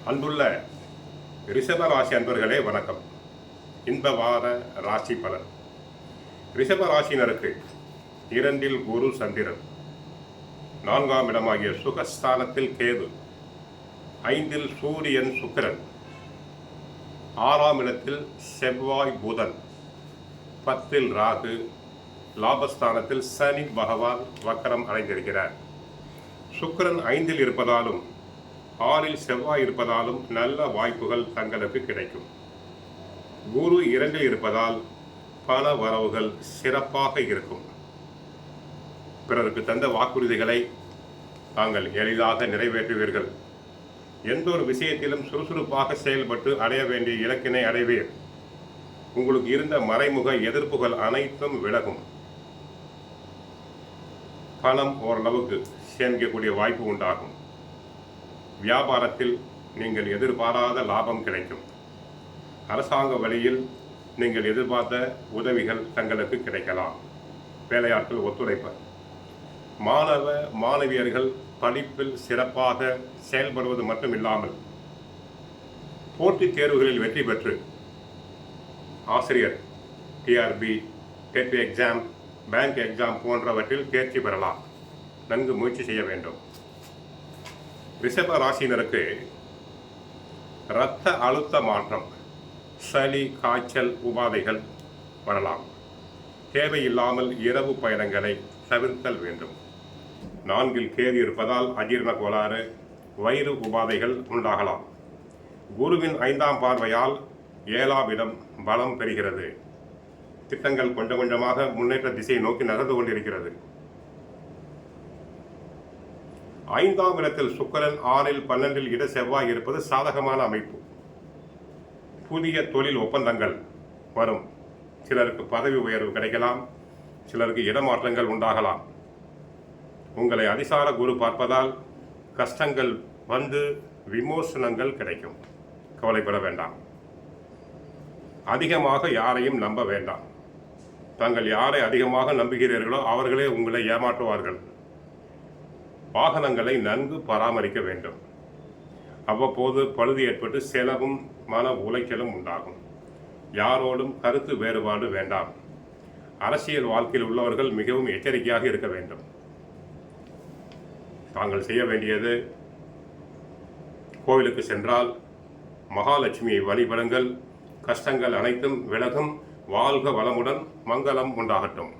அன்புள்ள ரிஷப ராசி அன்பர்களே வணக்கம். இந்த வார ராசி பலன். ரிஷப ராசினருக்கு 2 குரு சந்திரன், 4ஆம் இடமாகிய சுகஸ்தானத்தில் கேது, 5 சூரியன் சுக்கிரன், 6ஆம் இடத்தில் செவ்வாய் புதன், 10 ராகு, லாபஸ்தானத்தில் சனி பகவான் வக்கரம் அடைந்திருக்கிறார். சுக்கிரன் 5 இருப்பதாலும் 6 செவ்வாய் இருப்பதாலும் நல்ல வாய்ப்புகள் தங்களுக்கு கிடைக்கும். குரு 2 இருப்பதால் பண வரவுகள் சிறப்பாக இருக்கும். பிறருக்கு தந்த வாக்குறுதிகளை தாங்கள் எளிதாக நிறைவேற்றுவீர்கள். எந்த ஒரு விஷயத்திலும் சுறுசுறுப்பாக செயல்பட்டு அடைய வேண்டிய இலக்கினை அடைவீர். உங்களுக்கு இருந்த மறைமுக எதிர்ப்புகள் அனைத்தும் விலகும். பணம் ஓரளவுக்கு சேமிக்கக்கூடிய வாய்ப்பு உண்டாகும். வியாபாரத்தில் நீங்கள் எதிர்பாராத லாபம் கிடைக்கும். அரசாங்க வழியில் நீங்கள் எதிர்பார்த்த உதவிகள் தங்களுக்கு கிடைக்கலாம். வேலையாட்கள் ஒத்துழைப்பர். மாணவ மாணவியர்கள் படிப்பில் சிறப்பாக செயல்படுவது மட்டுமில்லாமல் போட்டித் தேர்வுகளில் வெற்றி பெற்று ஆசிரியர் TRB, TET exam, bank exam போன்றவற்றில் தேர்ச்சி பெறலாம். நன்கு முயற்சி செய்ய வேண்டும். ரிஷப ராசினருக்கு இரத்த அழுத்த மாற்றம், சளி, காய்ச்சல் உபாதைகள் வரலாம். தேவையில்லாமல் இரவு பயணங்களை தவிர்த்தல் வேண்டும். 4 கேது இருப்பதால் அஜீரண கோளாறு, வயிறு உபாதைகள் உண்டாகலாம். குருவின் 5ஆம் பார்வையால் 7ஆம் இடம் பலம் பெறுகிறது. திட்டங்கள் கொஞ்சம் கொஞ்சமாக முன்னேற்ற திசையை நோக்கி நகர்ந்து கொண்டிருக்கிறது. 5ஆம் இடத்தில் சுக்கிரன், 6 12 இட செவ்வாய் இருப்பது சாதகமான அமைப்பு. புதிய தொழில் ஒப்பந்தங்கள் வரும். சிலருக்கு பதவி உயர்வு கிடைக்கலாம். சிலருக்கு இடமாற்றங்கள் உண்டாகலாம். உங்களை அதிசார குரு பார்ப்பதால் கஷ்டங்கள் வந்து விமோசனங்கள் கிடைக்கும். கவலைப்பட வேண்டாம். அதிகமாக யாரையும் நம்ப வேண்டாம். தாங்கள் யாரை அதிகமாக நம்புகிறீர்களோ அவர்களே உங்களை ஏமாற்றுவார்கள். வாகனங்களை நன்கு பராமரிக்க வேண்டும். அவ்வப்போது பழுது ஏற்பட்டு செலவும் மன உளைச்சலும் உண்டாகும். யாரோடும் கருத்து வேறுபாடு வேண்டாம். அரசியல் வாழ்க்கையில் உள்ளவர்கள் மிகவும் எச்சரிக்கையாக இருக்க வேண்டும். தாங்கள் செய்ய வேண்டியது, கோவிலுக்கு சென்றால் மகாலட்சுமியை வழிபடுங்கள். கஷ்டங்கள் அனைத்தும் விலகும். வாழ்க வளமுடன், மங்களம் உண்டாகட்டும்.